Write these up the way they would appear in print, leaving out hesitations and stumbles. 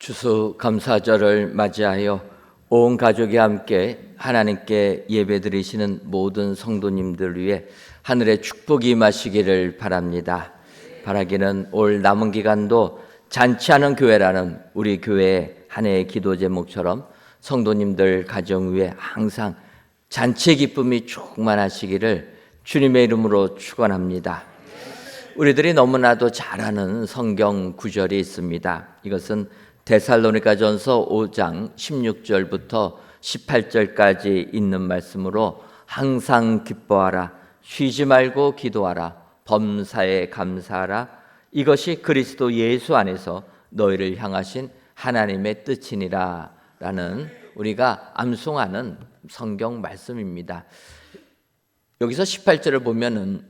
추수감사절을 맞이하여 온 가족이 함께 하나님께 예배드리시는 모든 성도님들 위해 하늘의 축복이 임하시기를 바랍니다. 바라기는 올 남은 기간도 잔치하는 교회라는 우리 교회의 한 해의 기도 제목처럼 성도님들 가정 위에 항상 잔치의 기쁨이 충만하시기를 주님의 이름으로 축원합니다. 우리들이 너무나도 잘 아는 성경 구절이 있습니다. 이것은 데살로니가전서 5장 16절부터 18절까지 있는 말씀으로 항상 기뻐하라, 쉬지 말고 기도하라, 범사에 감사하라, 이것이 그리스도 예수 안에서 너희를 향하신 하나님의 뜻이니라 라는 우리가 암송하는 성경 말씀입니다. 여기서 18절을 보면은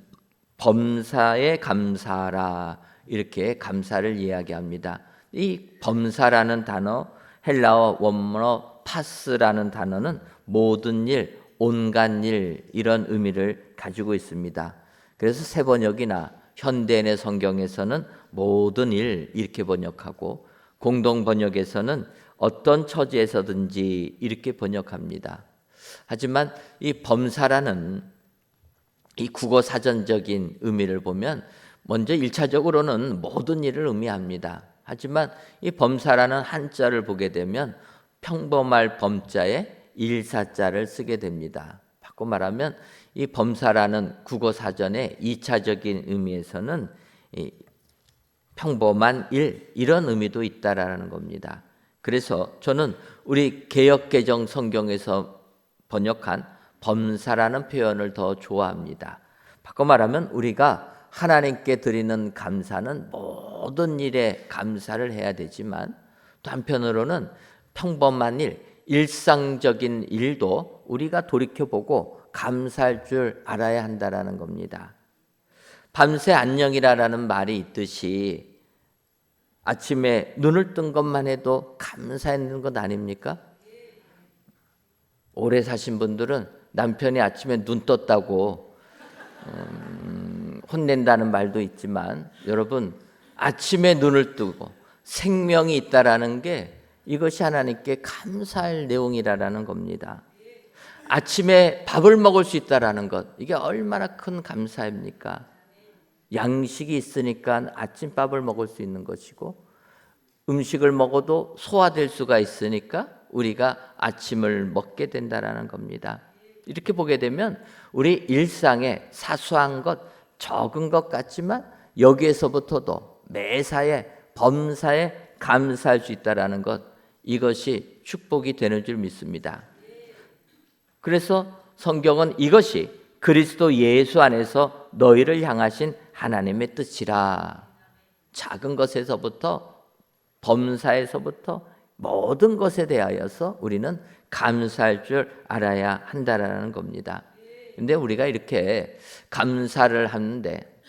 범사에 감사하라, 이렇게 감사를 이야기합니다. 이 범사라는 단어, 헬라어 원문어 파스라는 단어는 모든 일, 온갖 일, 이런 의미를 가지고 있습니다. 그래서 새 번역이나 현대인의 성경에서는 모든 일 이렇게 번역하고, 공동 번역에서는 어떤 처지에서든지 이렇게 번역합니다. 하지만 이 범사라는 이 국어 사전적인 의미를 보면 먼저 1차적으로는 모든 일을 의미합니다. 하지만 이 범사라는 한자를 보게 되면 평범할 범자에 일사자를 쓰게 됩니다. 바꿔 말하면 이 범사라는 국어 사전의 2차적인 의미에서는 이 평범한 일, 이런 의미도 있다라는 겁니다. 그래서 저는 우리 개역개정 성경에서 번역한 범사라는 표현을 더 좋아합니다. 바꿔 말하면 우리가 하나님께 드리는 감사는 모든 일에 감사를 해야 되지만, 또 한편으로는 평범한 일, 일상적인 일도 우리가 돌이켜보고 감사할 줄 알아야 한다라는 겁니다. 밤새 안녕이라는 말이 있듯이 아침에 눈을 뜬 것만 해도 감사했는 것 아닙니까? 오래 사신 분들은 남편이 아침에 눈 떴다고 혼낸다는 말도 있지만, 여러분, 아침에 눈을 뜨고 생명이 있다라는 게 이것이 하나님께 감사할 내용이라는 겁니다. 아침에 밥을 먹을 수 있다라는 것, 이게 얼마나 큰 감사입니까? 양식이 있으니까 아침밥을 먹을 수 있는 것이고, 음식을 먹어도 소화될 수가 있으니까 우리가 아침을 먹게 된다라는 겁니다. 이렇게 보게 되면 우리 일상에 사소한 것, 적은 것 같지만 여기에서부터도 매사에 범사에 감사할 수 있다라는 것, 이것이 축복이 되는 줄 믿습니다. 그래서 성경은 이것이 그리스도 예수 안에서 너희를 향하신 하나님의 뜻이라, 작은 것에서부터 범사에서부터 모든 것에 대하여서 우리는 감사할 줄 알아야 한다라는 겁니다. 근데 우리가 이렇게 감사를 하는데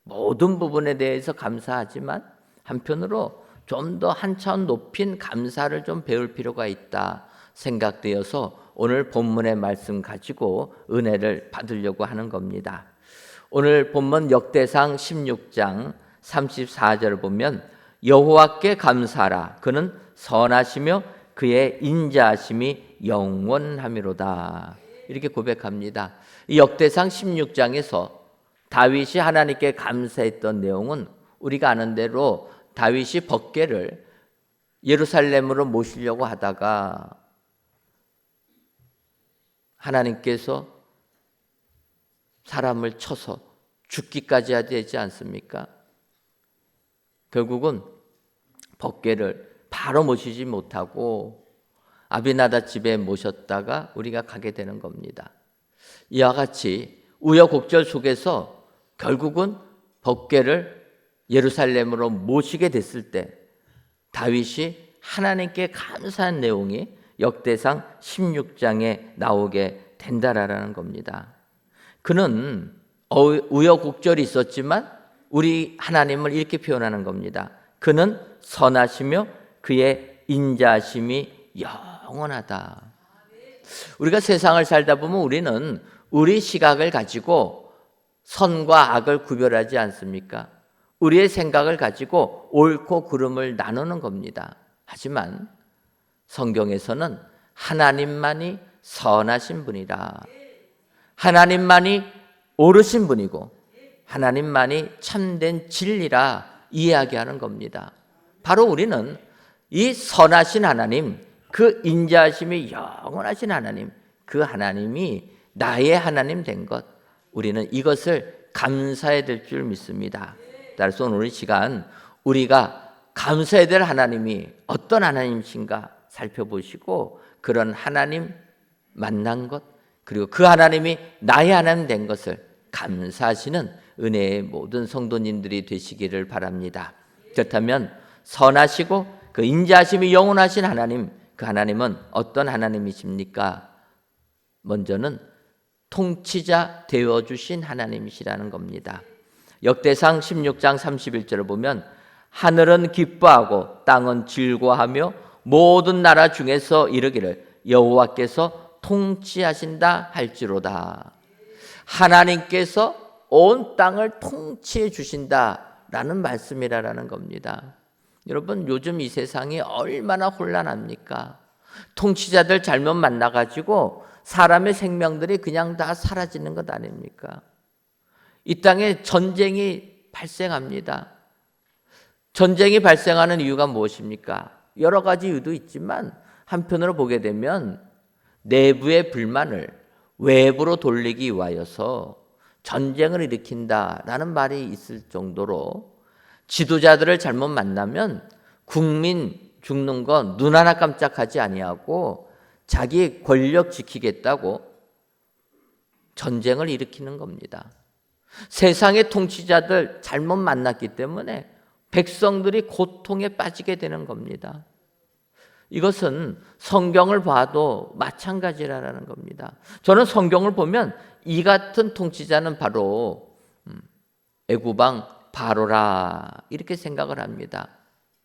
모든 부분에 대해서 감사하지만 한편으로 좀 더 한 차원 높인 감사를 좀 배울 필요가 있다 생각되어서 오늘 본문의 말씀 가지고 은혜를 받으려고 하는 겁니다. 오늘 본문 역대상 16장 34절을 보면 여호와께 감사하라, 그는 선하시며 그의 인자하심이 영원하미로다, 이렇게 고백합니다. 이 역대상 16장에서 다윗이 하나님께 감사했던 내용은 우리가 아는 대로 다윗이 법궤를 예루살렘으로 모시려고 하다가 하나님께서 사람을 쳐서 죽기까지 하지 않습니까? 결국은 법궤를 바로 모시지 못하고 아비나답 집에 모셨다가 우리가 가게 되는 겁니다. 이와 같이 우여곡절 속에서 결국은 법궤를 예루살렘으로 모시게 됐을 때 다윗이 하나님께 감사한 내용이 역대상 16장에 나오게 된다라는 겁니다. 그는 우여곡절이 있었지만 우리 하나님을 이렇게 표현하는 겁니다. 그는 선하시며 그의 인자하심이 영원하다. 우리가 세상을 살다 보면 우리는 우리 시각을 가지고 선과 악을 구별하지 않습니까? 우리의 생각을 가지고 옳고 그름을 나누는 겁니다. 하지만 성경에서는 하나님만이 선하신 분이라, 하나님만이 옳으신 분이고 하나님만이 참된 진리라 이야기하는 겁니다. 바로 우리는 이 선하신 하나님, 그 인자하심이 영원하신 하나님, 그 하나님이 나의 하나님 된 것, 우리는 이것을 감사해야 될 줄 믿습니다. 따라서 오늘 시간 우리가 감사해야 될 하나님이 어떤 하나님이신가 살펴보시고 그런 하나님 만난 것, 그리고 그 하나님이 나의 하나님 된 것을 감사하시는 은혜의 모든 성도님들이 되시기를 바랍니다. 그렇다면 선하시고 그 인자하심이 영원하신 하나님, 그 하나님은 어떤 하나님이십니까? 먼저는 통치자 되어주신 하나님이시라는 겁니다. 역대상 16장 31절을 보면 하늘은 기뻐하고 땅은 즐거워하며 모든 나라 중에서 이르기를 여호와께서 통치하신다 할지로다. 하나님께서 온 땅을 통치해 주신다라는 말씀이라는 겁니다. 여러분, 요즘 이 세상이 얼마나 혼란합니까? 통치자들 잘못 만나가지고 사람의 생명들이 그냥 다 사라지는 것 아닙니까? 이 땅에 전쟁이 발생합니다. 전쟁이 발생하는 이유가 무엇입니까? 여러 가지 이유도 있지만 한편으로 보게 되면 내부의 불만을 외부로 돌리기 위하여서 전쟁을 일으킨다라는 말이 있을 정도로 지도자들을 잘못 만나면 국민 죽는 건 눈 하나 깜짝하지 아니하고 자기 권력 지키겠다고 전쟁을 일으키는 겁니다. 세상의 통치자들 잘못 만났기 때문에 백성들이 고통에 빠지게 되는 겁니다. 이것은 성경을 봐도 마찬가지라는 겁니다. 저는 성경을 보면 이 같은 통치자는 바로 애굽왕 바로라 이렇게 생각을 합니다.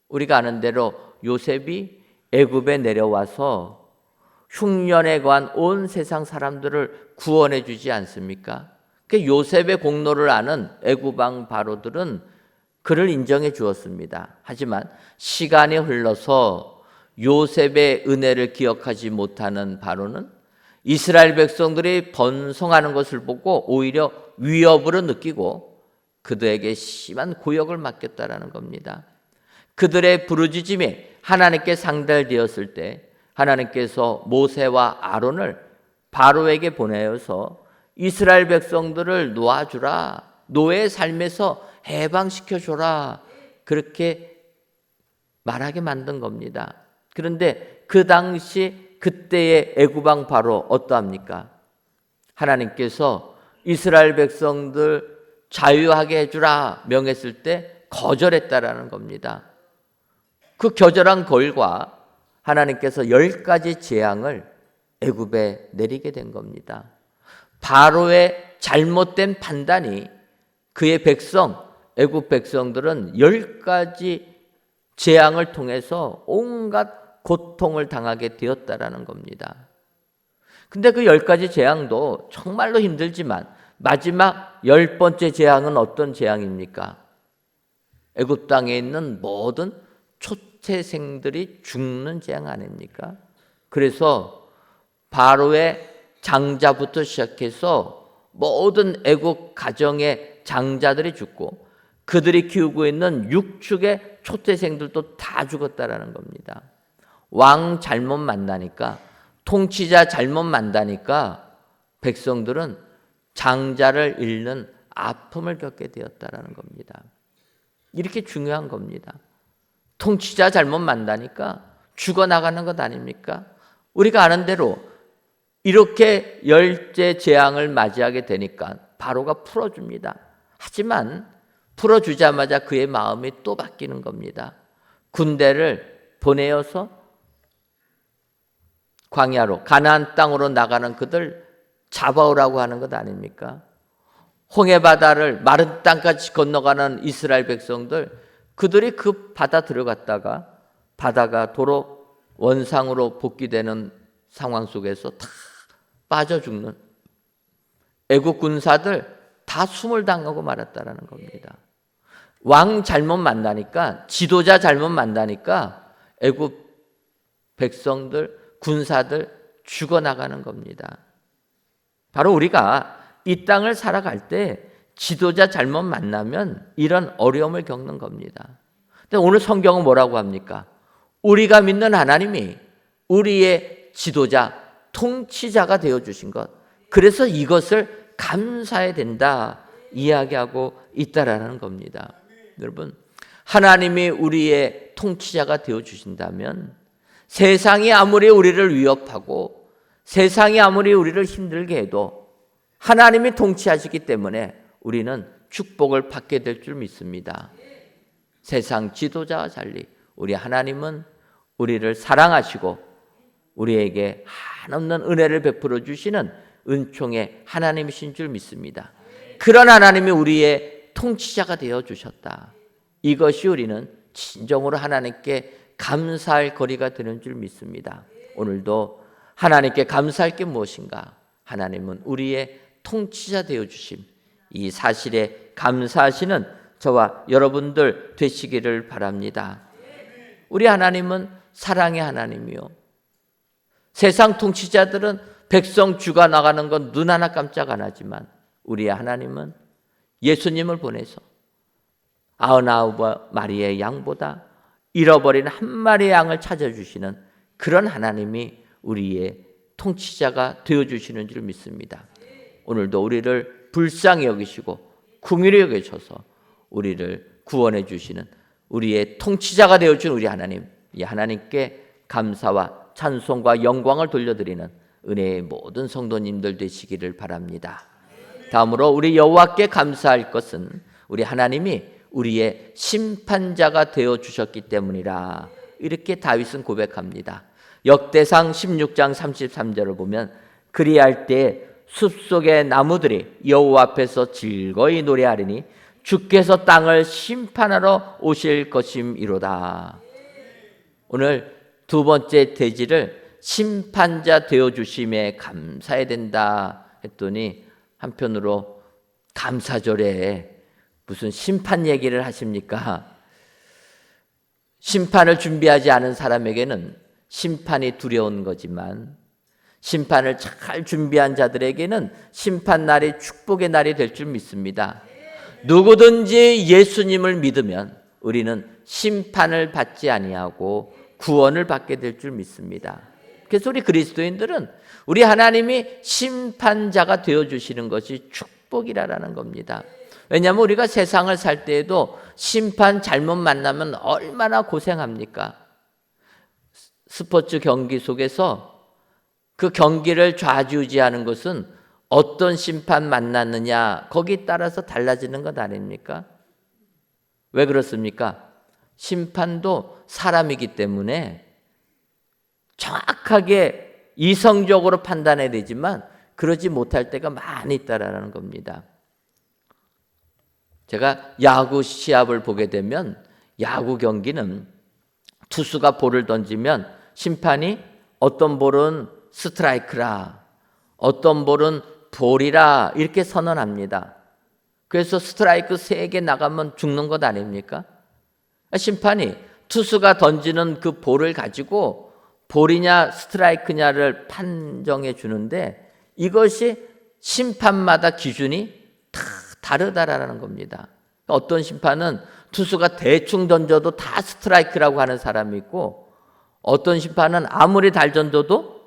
우리가 아는 대로 요셉이 애굽에 내려와서 흉년에 관한 온 세상 사람들을 구원해 주지 않습니까? 그 요셉의 공로를 아는 애굽왕 바로들은 그를 인정해 주었습니다. 하지만 시간이 흘러서 요셉의 은혜를 기억하지 못하는 바로는 이스라엘 백성들이 번성하는 것을 보고 오히려 위협으로 느끼고 그들에게 심한 고역을 맡겼다라는 겁니다. 그들의 부르짖음에 하나님께 상달되었을 때 하나님께서 모세와 아론을 바로에게 보내어서 이스라엘 백성들을 놓아주라, 노예의 삶에서 해방시켜줘라, 그렇게 말하게 만든 겁니다. 그런데 그 당시 그때의 애굽왕 바로 어떠합니까? 하나님께서 이스라엘 백성들 자유하게 해주라 명했을 때 거절했다라는 겁니다. 그 거절한 결과 하나님께서 10가지 재앙을 애굽에 내리게 된 겁니다. 바로의 잘못된 판단이 그의 백성, 애굽 백성들은 10가지 재앙을 통해서 온갖 고통을 당하게 되었다라는 겁니다. 근데 그 10가지 재앙도 정말로 힘들지만 마지막 10번째 재앙은 어떤 재앙입니까? 애굽 땅에 있는 모든 초태생들이 죽는 재앙 아닙니까? 그래서 바로의 장자부터 시작해서 모든 애국 가정의 장자들이 죽고 그들이 키우고 있는 육축의 초태생들도 다 죽었다라는 겁니다. 왕 잘못 만나니까, 통치자 잘못 만나니까 백성들은 장자를 잃는 아픔을 겪게 되었다라는 겁니다. 이렇게 중요한 겁니다. 통치자 잘못 만나니까 죽어나가는 것 아닙니까? 우리가 아는 대로 이렇게 10째 재앙을 맞이하게 되니까 바로가 풀어줍니다. 하지만 풀어주자마자 그의 마음이 또 바뀌는 겁니다. 군대를 보내어서 광야로, 가나안 땅으로 나가는 그들 잡아오라고 하는 것 아닙니까? 홍해바다를 마른 땅까지 건너가는 이스라엘 백성들, 그들이 그 바다 들어갔다가 바다가 도로 원상으로 복귀되는 상황 속에서 다 빠져 죽는 애국 군사들 다 숨을 당하고 말았다라는 겁니다. 왕 잘못 만나니까, 지도자 잘못 만나니까 애굽 백성들, 군사들 죽어나가는 겁니다. 바로 우리가 이 땅을 살아갈 때 지도자 잘못 만나면 이런 어려움을 겪는 겁니다. 근데 오늘 성경은 뭐라고 합니까? 우리가 믿는 하나님이 우리의 지도자, 통치자가 되어주신 것, 그래서 이것을 감사해야 된다 이야기하고 있다라는 겁니다. 여러분, 하나님이 우리의 통치자가 되어주신다면 세상이 아무리 우리를 위협하고 세상이 아무리 우리를 힘들게 해도 하나님이 통치하시기 때문에 우리는 축복을 받게 될 줄 믿습니다. 세상 지도자와 달리 우리 하나님은 우리를 사랑하시고 우리에게 한없는 은혜를 베풀어 주시는 은총의 하나님이신 줄 믿습니다. 그런 하나님이 우리의 통치자가 되어 주셨다. 이것이 우리는 진정으로 하나님께 감사할 거리가 되는 줄 믿습니다. 오늘도 하나님께 감사할 게 무엇인가? 하나님은 우리의 통치자 되어 주심, 이 사실에 감사하시는 저와 여러분들 되시기를 바랍니다. 우리 하나님은 사랑의 하나님이요, 세상 통치자들은 백성 죽어 나가는 건 눈 하나 깜짝 안 하지만 우리의 하나님은 예수님을 보내서 99 마리의 양보다 잃어버린 한 마리의 양을 찾아주시는 그런 하나님이 우리의 통치자가 되어주시는 줄 믿습니다. 오늘도 우리를 불쌍히 여기시고 긍휼히 여기셔서 우리를 구원해 주시는 우리의 통치자가 되어준 우리 하나님, 이 하나님께 감사와 찬송과 영광을 돌려드리는 은혜의 모든 성도님들 되시기를 바랍니다. 다음으로 우리 여호와께 감사할 것은 우리 하나님이 우리의 심판자가 되어주셨기 때문이라, 이렇게 다윗은 고백합니다. 역대상 16장 33절을 보면 그리할 때 숲속의 나무들이 여호와 앞에서 즐거이 노래하리니 주께서 땅을 심판하러 오실 것임이로다. 오늘 두 번째 대지를 심판자 되어주심에 감사해야 된다 했더니 한편으로 감사절에 무슨 심판 얘기를 하십니까? 심판을 준비하지 않은 사람에게는 심판이 두려운 거지만 심판을 잘 준비한 자들에게는 심판날이 축복의 날이 될 줄 믿습니다. 누구든지 예수님을 믿으면 우리는 심판을 받지 아니하고 구원을 받게 될 줄 믿습니다. 그래서 우리 그리스도인들은 우리 하나님이 심판자가 되어주시는 것이 축복이라는 겁니다. 왜냐하면 우리가 세상을 살 때에도 심판 잘못 만나면 얼마나 고생합니까? 스포츠 경기 속에서 그 경기를 좌지우지하는 것은 어떤 심판 만났느냐 거기에 따라서 달라지는 것 아닙니까? 왜 그렇습니까? 심판도 사람이기 때문에 정확하게 이성적으로 판단해야 되지만 그러지 못할 때가 많이 있다라는 겁니다. 제가 야구 시합을 보게 되면 야구 경기는 투수가 볼을 던지면 심판이 어떤 볼은 스트라이크라, 어떤 볼은 볼이라 이렇게 선언합니다. 그래서 스트라이크 3개 나가면 죽는 것 아닙니까? 심판이 투수가 던지는 그 볼을 가지고 볼이냐 스트라이크냐를 판정해 주는데 이것이 심판마다 기준이 다 다르다라는 겁니다. 어떤 심판은 투수가 대충 던져도 다 스트라이크라고 하는 사람이 있고 어떤 심판은 아무리 잘 던져도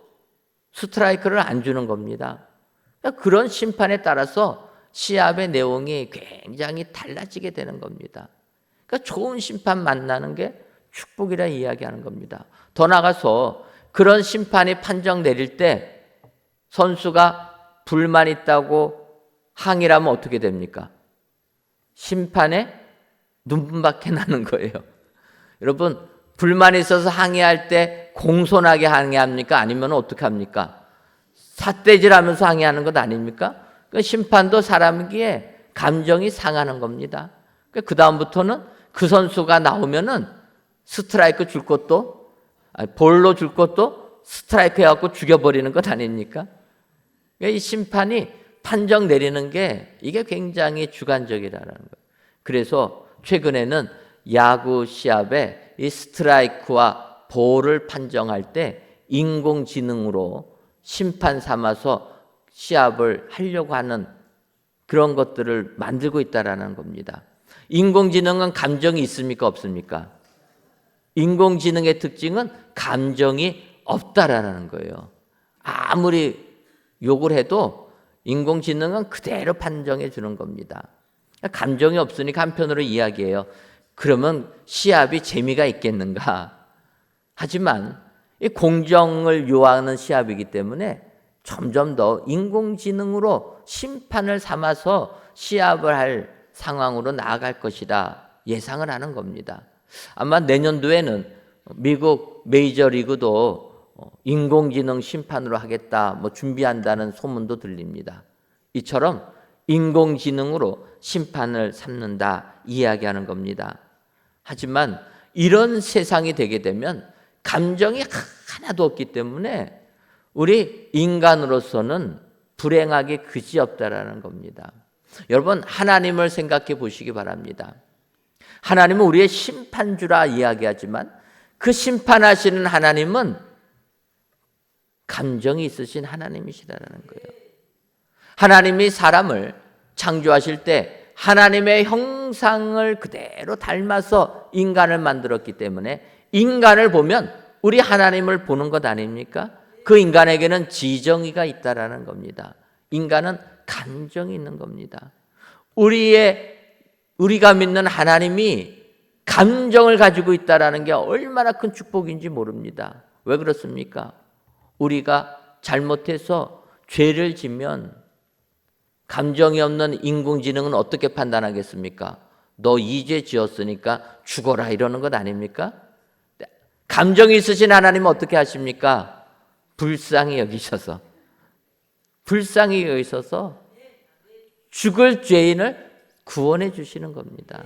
스트라이크를 안 주는 겁니다. 그런 심판에 따라서 시합의 내용이 굉장히 달라지게 되는 겁니다. 그러니까 좋은 심판 만나는 게 축복이라 이야기하는 겁니다. 더 나아가서 그런 심판이 판정 내릴 때 선수가 불만 있다고 항의를 하면 어떻게 됩니까? 심판에 눈밖에 나는 거예요. 여러분, 불만이 있어서 항의할 때 공손하게 항의합니까? 아니면 어떻게 합니까? 삿대질하면서 항의하는 것 아닙니까? 그 심판도 사람이기에 감정이 상하는 겁니다. 그 다음부터는 그 선수가 나오면은 스트라이크 줄 것도 볼로 줄 것도 스트라이크 해갖고 죽여버리는 것 아닙니까? 이 심판이 판정 내리는 게 이게 굉장히 주관적이라는 거예요. 그래서 최근에는 야구 시합에 이 스트라이크와 보를 판정할 때 인공지능으로 심판 삼아서 시합을 하려고 하는 그런 것들을 만들고 있다라는 겁니다. 인공지능은 감정이 있습니까? 없습니까? 인공지능의 특징은 감정이 없다라는 거예요. 아무리 욕을 해도 인공지능은 그대로 판정해 주는 겁니다. 감정이 없으니까 한편으로 이야기해요. 그러면 시합이 재미가 있겠는가? 하지만 이 공정을 요하는 시합이기 때문에 점점 더 인공지능으로 심판을 삼아서 시합을 할 상황으로 나아갈 것이다 예상을 하는 겁니다. 아마 내년도에는 미국 메이저리그도 인공지능 심판으로 하겠다 준비한다는 소문도 들립니다. 이처럼 인공지능으로 심판을 삼는다 이야기하는 겁니다. 하지만 이런 세상이 되게 되면 감정이 하나도 없기 때문에 우리 인간으로서는 불행하기 그지없다라는 겁니다. 여러분, 하나님을 생각해 보시기 바랍니다. 하나님은 우리의 심판주라 이야기하지만 그 심판하시는 하나님은 감정이 있으신 하나님이시라는 거예요. 하나님이 사람을 창조하실 때 하나님의 형상을 그대로 닮아서 인간을 만들었기 때문에 인간을 보면 우리 하나님을 보는 것 아닙니까? 그 인간에게는 지정의가 있다라는 겁니다. 인간은 감정이 있는 겁니다. 우리가 믿는 하나님이 감정을 가지고 있다라는 게 얼마나 큰 축복인지 모릅니다. 왜 그렇습니까? 우리가 잘못해서 죄를 지면 감정이 없는 인공지능은 어떻게 판단하겠습니까? 너 이 죄 지었으니까 죽어라 이러는 것 아닙니까? 감정이 있으신 하나님은 어떻게 하십니까? 불쌍히 여기셔서 죽을 죄인을 구원해 주시는 겁니다.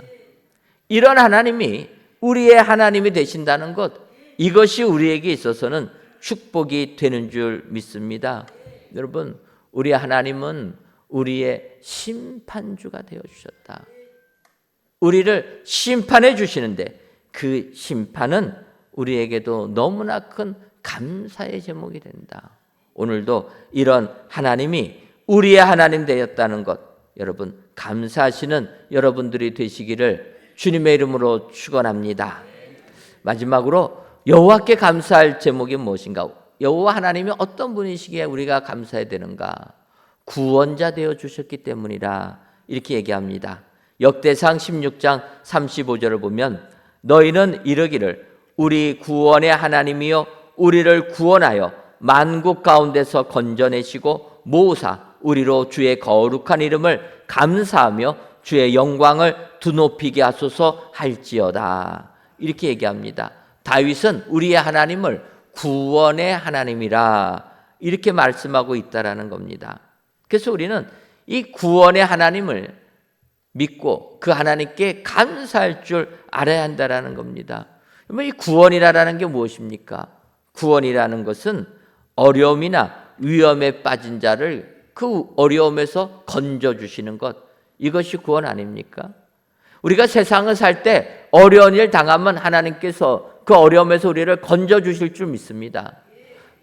이런 하나님이 우리의 하나님이 되신다는 것, 이것이 우리에게 있어서는 축복이 되는 줄 믿습니다. 여러분, 우리 하나님은 우리의 심판주가 되어주셨다. 우리를 심판해 주시는데 그 심판은 우리에게도 너무나 큰 감사의 제목이 된다. 오늘도 이런 하나님이 우리의 하나님 되었다는 것, 여러분 감사하시는 여러분들이 되시기를 주님의 이름으로 축원합니다. 마지막으로 여호와께 감사할 제목이 무엇인가? 여호와 하나님이 어떤 분이시기에 우리가 감사해야 되는가? 구원자 되어 주셨기 때문이라 이렇게 얘기합니다. 역대상 16장 35절을 보면 너희는 이르기를 우리 구원의 하나님이여 우리를 구원하여 만국 가운데서 건져내시고 모으사 우리로 주의 거룩한 이름을 감사하며 주의 영광을 두높이게 하소서 할지어다. 이렇게 얘기합니다. 다윗은 우리의 하나님을 구원의 하나님이라 이렇게 말씀하고 있다라는 겁니다. 그래서 우리는 이 구원의 하나님을 믿고 그 하나님께 감사할 줄 알아야 한다라는 겁니다. 이 구원이라는 게 무엇입니까? 구원이라는 것은 어려움이나 위험에 빠진 자를 그 어려움에서 건져주시는 것, 이것이 구원 아닙니까? 우리가 세상을 살 때 어려운 일 당하면 하나님께서 그 어려움에서 우리를 건져주실 줄 믿습니다.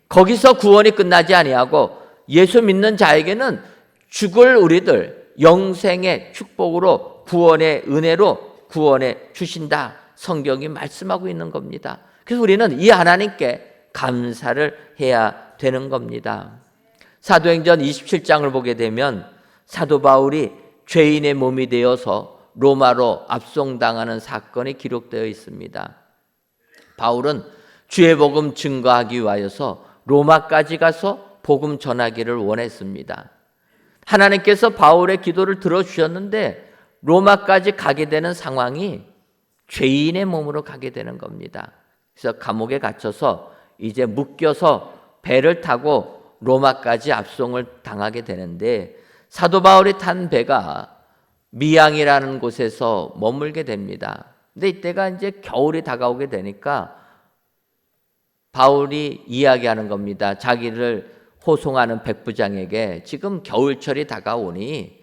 거기서 구원이 끝나지 아니하고 예수 믿는 자에게는 죽을 우리들 영생의 축복으로 구원의 은혜로 구원해 주신다. 성경이 말씀하고 있는 겁니다. 그래서 우리는 이 하나님께 감사를 해야 되는 겁니다. 사도행전 27장을 보게 되면 사도 바울이 죄인의 몸이 되어서 로마로 압송당하는 사건이 기록되어 있습니다. 바울은 주의 복음 증거하기 위하여서 로마까지 가서 복음 전하기를 원했습니다. 하나님께서 바울의 기도를 들어주셨는데 로마까지 가게 되는 상황이 죄인의 몸으로 가게 되는 겁니다. 그래서 감옥에 갇혀서 이제 묶여서 배를 타고 로마까지 압송을 당하게 되는데 사도 바울이 탄 배가 미양이라는 곳에서 머물게 됩니다. 근데 이때가 이제 겨울이 다가오게 되니까 바울이 이야기하는 겁니다. 자기를 호송하는 백부장에게 지금 겨울철이 다가오니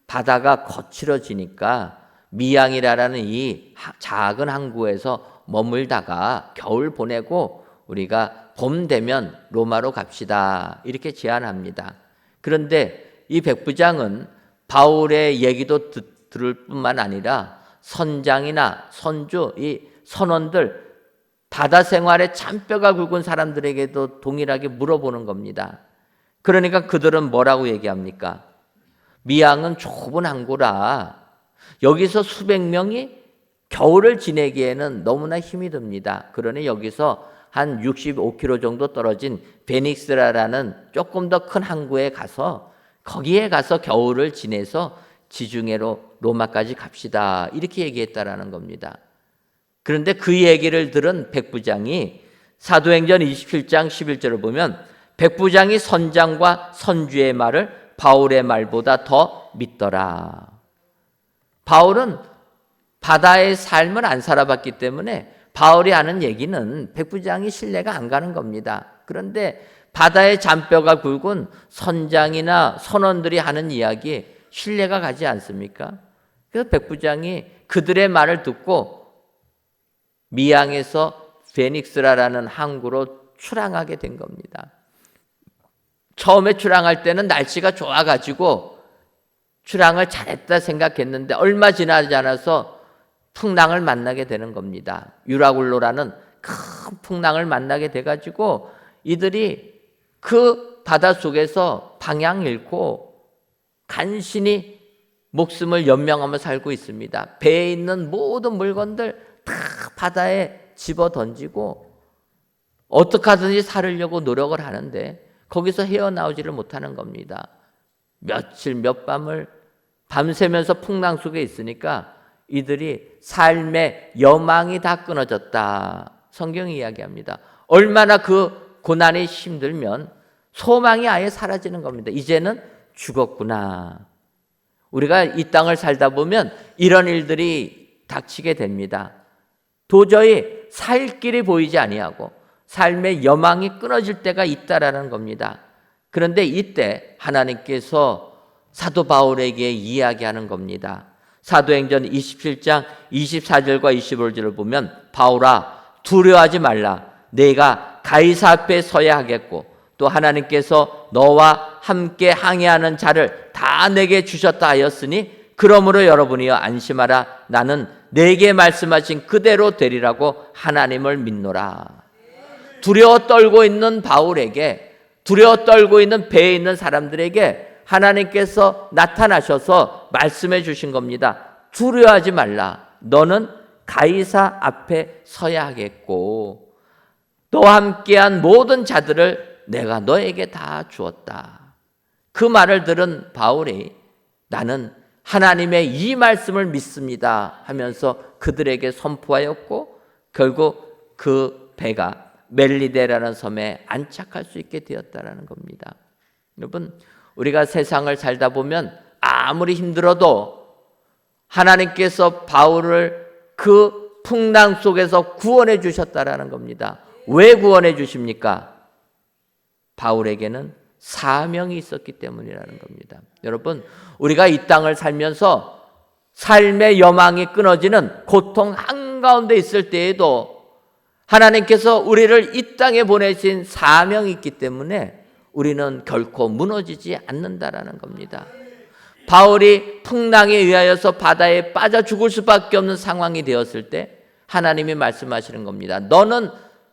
바다가 거칠어지니까 미양이라는 이 작은 항구에서 머물다가 겨울 보내고 우리가 봄 되면 로마로 갑시다. 이렇게 제안합니다. 그런데 이 백부장은 바울의 얘기도 들을 뿐만 아니라 선장이나 선주, 이 선원들, 바다 생활에 잔뼈가 굵은 사람들에게도 동일하게 물어보는 겁니다. 그러니까 그들은 뭐라고 얘기합니까? 미양은 좁은 항구라 여기서 수백 명이 겨울을 지내기에는 너무나 힘이 듭니다. 그러니 여기서 한 65km 정도 떨어진 베닉스라라는 조금 더 큰 항구에 가서 거기에 가서 겨울을 지내서 지중해로 로마까지 갑시다. 이렇게 얘기했다라는 겁니다. 그런데 그 얘기를 들은 백부장이 사도행전 27장 11절을 보면 백부장이 선장과 선주의 말을 바울의 말보다 더 믿더라. 바울은 바다의 삶을 안 살아봤기 때문에 바울이 하는 얘기는 백부장이 신뢰가 안 가는 겁니다. 그런데 바다의 잔뼈가 굵은 선장이나 선원들이 하는 이야기 신뢰가 가지 않습니까? 그래서 백부장이 그들의 말을 듣고 미양에서 베닉스라라는 항구로 출항하게 된 겁니다. 처음에 출항할 때는 날씨가 좋아가지고 출항을 잘했다 생각했는데 얼마 지나지 않아서 풍랑을 만나게 되는 겁니다. 유라굴로라는 큰 풍랑을 만나게 돼가지고 이들이 그 바다 속에서 방향 잃고 간신히 목숨을 연명하며 살고 있습니다. 배에 있는 모든 물건들 다 바다에 집어 던지고 어떻게 하든지 살으려고 노력을 하는데 거기서 헤어나오지를 못하는 겁니다. 며칠 몇 밤을 밤새면서 풍랑 속에 있으니까 이들이 삶의 여망이 다 끊어졌다. 성경이 이야기합니다. 얼마나 그 고난이 힘들면 소망이 아예 사라지는 겁니다. 이제는 죽었구나. 우리가 이 땅을 살다 보면 이런 일들이 닥치게 됩니다. 도저히 살 길이 보이지 아니하고 삶의 여망이 끊어질 때가 있다라는 겁니다. 그런데 이때 하나님께서 사도 바울에게 이야기하는 겁니다. 사도행전 27장 24절과 25절을 보면 바울아 두려워하지 말라. 내가 가이사 앞에 서야 하겠고 또 하나님께서 너와 함께 항해하는 자를 다 내게 주셨다 하였으니 그러므로 여러분이여 안심하라. 나는 내게 말씀하신 그대로 되리라고 하나님을 믿노라. 두려워 떨고 있는 바울에게, 두려워 떨고 있는 배에 있는 사람들에게 하나님께서 나타나셔서 말씀해 주신 겁니다. 두려워하지 말라. 너는 가이사 앞에 서야 하겠고 너와 함께한 모든 자들을 내가 너에게 다 주었다. 그 말을 들은 바울이 나는 하나님의 이 말씀을 믿습니다 하면서 그들에게 선포하였고 결국 그 배가 멜리데라는 섬에 안착할 수 있게 되었다는 겁니다. 여러분, 우리가 세상을 살다 보면 아무리 힘들어도 하나님께서 바울을 그 풍랑 속에서 구원해 주셨다라는 겁니다. 왜 구원해 주십니까? 바울에게는 사명이 있었기 때문이라는 겁니다. 여러분, 우리가 이 땅을 살면서 삶의 여망이 끊어지는 고통 한가운데 있을 때에도 하나님께서 우리를 이 땅에 보내신 사명이 있기 때문에 우리는 결코 무너지지 않는다라는 겁니다. 바울이 풍랑에 의하여서 바다에 빠져 죽을 수밖에 없는 상황이 되었을 때 하나님이 말씀하시는 겁니다. 너는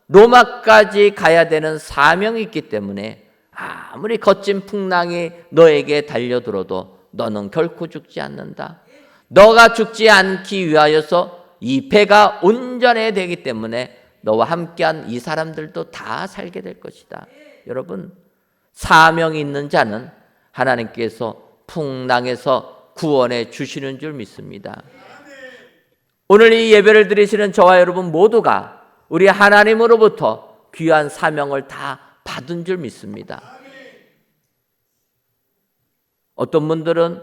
로마까지 가야 되는 사명이 있기 때문에 아무리 거친 풍랑이 너에게 달려들어도 너는 결코 죽지 않는다. 너가 죽지 않기 위하여서 이 배가 온전해야 되기 때문에 너와 함께한 이 사람들도 다 살게 될 것이다. 여러분, 사명이 있는 자는 하나님께서 풍랑에서 구원해 주시는 줄 믿습니다. 오늘 이 예배를 드리시는 저와 여러분 모두가 우리 하나님으로부터 귀한 사명을 다 받은 줄 믿습니다. 어떤 분들은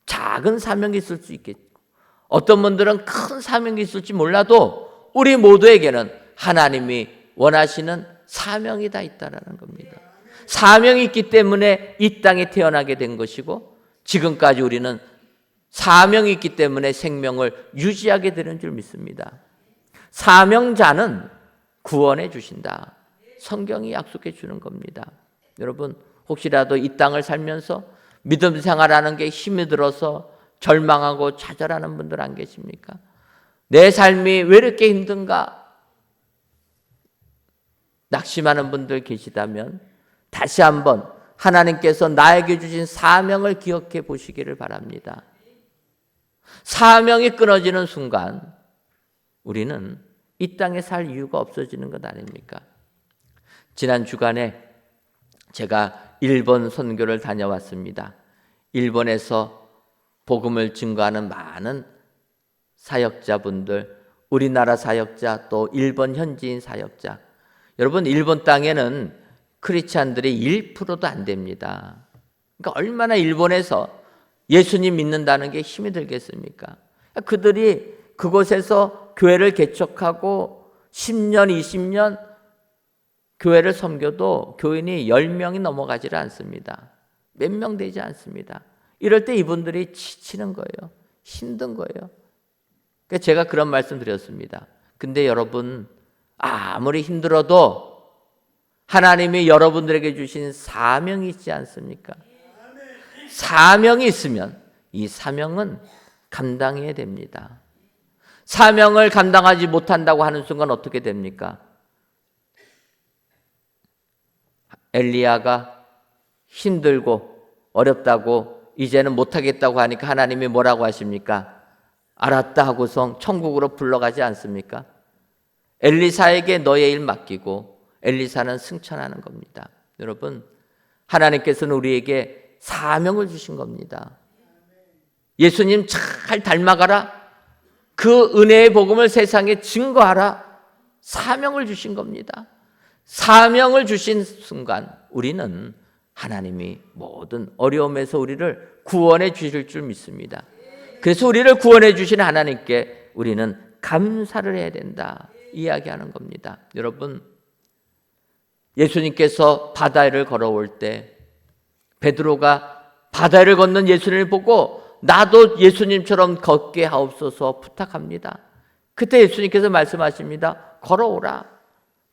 작은 사명이 있을 수 있겠고 어떤 분들은 큰 사명이 있을지 몰라도 우리 모두에게는 하나님이 원하시는 사명이 다 있다는 겁니다. 사명이 있기 때문에 이 땅에 태어나게 된 것이고 지금까지 우리는 사명이 있기 때문에 생명을 유지하게 되는 줄 믿습니다. 사명자는 구원해 주신다. 성경이 약속해 주는 겁니다. 여러분, 혹시라도 이 땅을 살면서 믿음 생활하는 게 힘이 들어서 절망하고 좌절하는 분들 안 계십니까? 내 삶이 왜 이렇게 힘든가? 낙심하는 분들 계시다면 다시 한번 하나님께서 나에게 주신 사명을 기억해 보시기를 바랍니다. 사명이 끊어지는 순간 우리는 이 땅에 살 이유가 없어지는 것 아닙니까? 지난 주간에 제가 일본 선교를 다녀왔습니다. 일본에서 복음을 증거하는 많은 사역자분들, 우리나라 사역자, 또 일본 현지인 사역자. 여러분, 일본 땅에는 크리스찬들이 1%도 안 됩니다. 그러니까 얼마나 일본에서 예수님 믿는다는 게 힘이 들겠습니까? 그들이 그곳에서 교회를 개척하고 10년, 20년 교회를 섬겨도 교인이 10명이 넘어가지를 않습니다. 몇 명 되지 않습니다. 이럴 때 이분들이 지치는 거예요. 힘든 거예요. 그러니까 제가 그런 말씀 드렸습니다. 근데 여러분, 아무리 힘들어도 하나님이 여러분들에게 주신 사명이 있지 않습니까? 사명이 있으면 이 사명은 감당해야 됩니다. 사명을 감당하지 못한다고 하는 순간 어떻게 됩니까? 엘리야가 힘들고 어렵다고 이제는 못하겠다고 하니까 하나님이 뭐라고 하십니까? 알았다 하고서 천국으로 불러가지 않습니까? 엘리사에게 너의 일 맡기고 엘리사는 승천하는 겁니다. 여러분, 하나님께서는 우리에게 사명을 주신 겁니다. 예수님 잘 닮아가라. 그 은혜의 복음을 세상에 증거하라. 사명을 주신 겁니다. 사명을 주신 순간 우리는 하나님이 모든 어려움에서 우리를 구원해 주실 줄 믿습니다. 그래서 우리를 구원해 주신 하나님께 우리는 감사를 해야 된다 이야기하는 겁니다. 여러분, 예수님께서 바다를 걸어올 때 베드로가 바다를 걷는 예수님을 보고 나도 예수님처럼 걷게 하옵소서 부탁합니다. 그때 예수님께서 말씀하십니다. 걸어오라.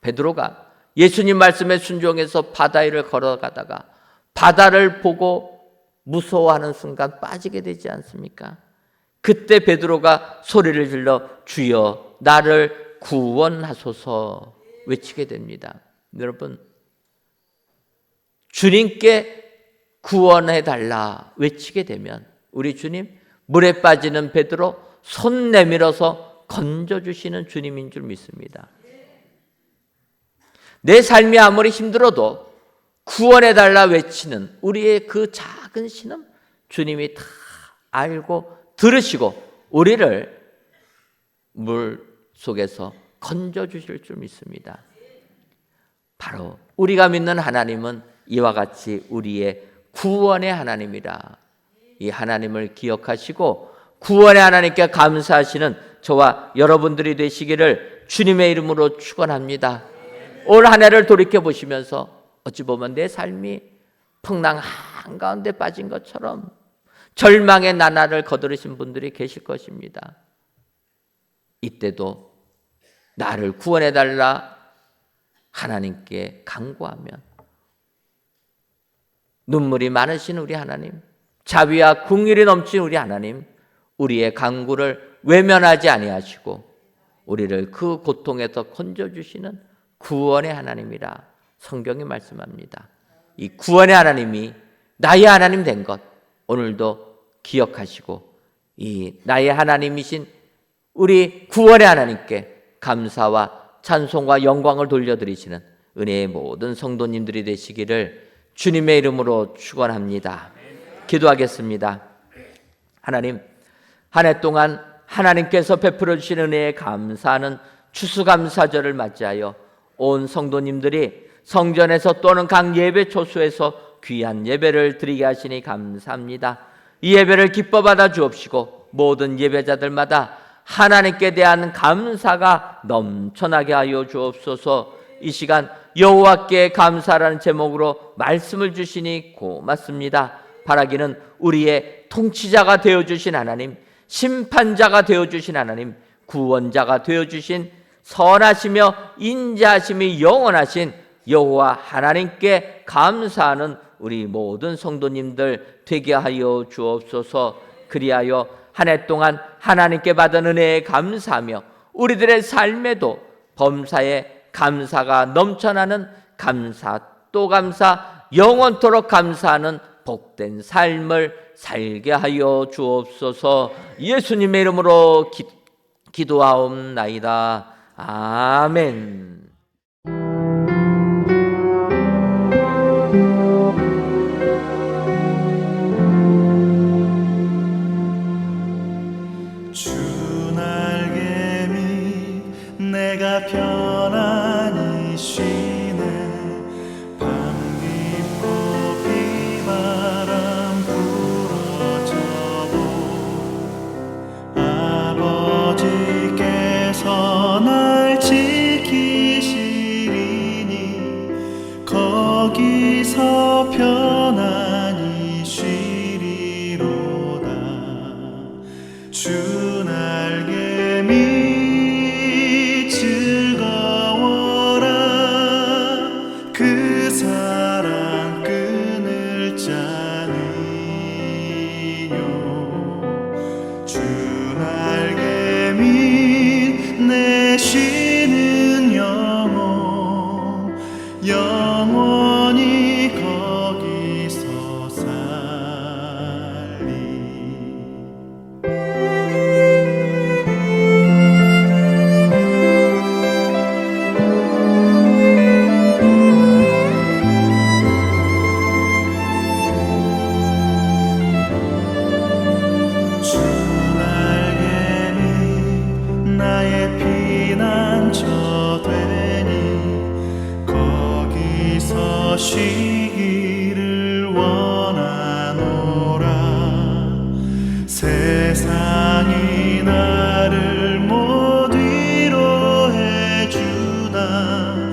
베드로가 예수님 말씀에 순종해서 바다 위를 걸어가다가 바다를 보고 무서워하는 순간 빠지게 되지 않습니까? 그때 베드로가 소리를 질러 주여 나를 구원하소서 외치게 됩니다. 여러분, 주님께 구원해달라 외치게 되면 우리 주님 물에 빠지는 베드로 손 내밀어서 건져주시는 주님인 줄 믿습니다. 내 삶이 아무리 힘들어도 구원해달라 외치는 우리의 그 작은 신음 주님이 다 알고 들으시고 우리를 물 속에서 건져주실 줄 믿습니다. 바로 우리가 믿는 하나님은 이와 같이 우리의 구원의 하나님이라. 이 하나님을 기억하시고 구원의 하나님께 감사하시는 저와 여러분들이 되시기를 주님의 이름으로 축원합니다. 올 한 해를 돌이켜보시면서 어찌 보면 내 삶이 풍랑 한가운데 빠진 것처럼 절망의 나날을 거두르신 분들이 계실 것입니다. 이때도 나를 구원해달라 하나님께 간구하면 눈물이 많으신 우리 하나님, 자비와 긍휼이 넘친 우리 하나님, 우리의 간구를 외면하지 아니하시고 우리를 그 고통에서 건져주시는 구원의 하나님이라 성경이 말씀합니다. 이 구원의 하나님이 나의 하나님 된 것 오늘도 기억하시고 이 나의 하나님이신 우리 구원의 하나님께 감사와 찬송과 영광을 돌려드리시는 은혜의 모든 성도님들이 되시기를 주님의 이름으로 축원합니다. 기도하겠습니다. 하나님, 한 해 동안 하나님께서 베풀어 주신 은혜에 감사하는 추수감사절을 맞이하여 온 성도님들이 성전에서 또는 각 예배 초소에서 귀한 예배를 드리게 하시니 감사합니다. 이 예배를 기뻐 받아 주옵시고 모든 예배자들마다 하나님께 대한 감사가 넘쳐나게 하여 주옵소서. 이 시간 여호와께 감사라는 제목으로 말씀을 주시니 고맙습니다. 바라기는 우리의 통치자가 되어주신 하나님, 심판자가 되어주신 하나님, 구원자가 되어주신 선하시며 인자하심이 영원하신 여호와 하나님께 감사하는 우리 모든 성도님들 되게 하여 주옵소서. 그리하여 한 해 동안 하나님께 받은 은혜에 감사하며 우리들의 삶에도 범사에 감사가 넘쳐나는 감사 또 감사 영원토록 감사하는 복된 삶을 살게 하여 주옵소서. 예수님의 이름으로 기도하옵나이다. 아멘. 주 날개 밑 내가 편안히 쉬네. 밤 깊고 비바람 불어져도 아버지께서 날 지키시리니 거기서 편안히 쉬리로다. 주 날개 밑 즐거워라. 그 사랑 끊을 자는요. 주 날개 밑 내 쉬는 영혼 영원히 거기서 살리. 주 날개 밑 나의 피난처 되니 거기서 쉬기를 원하노라. 세상이 나를 못 위로해 주나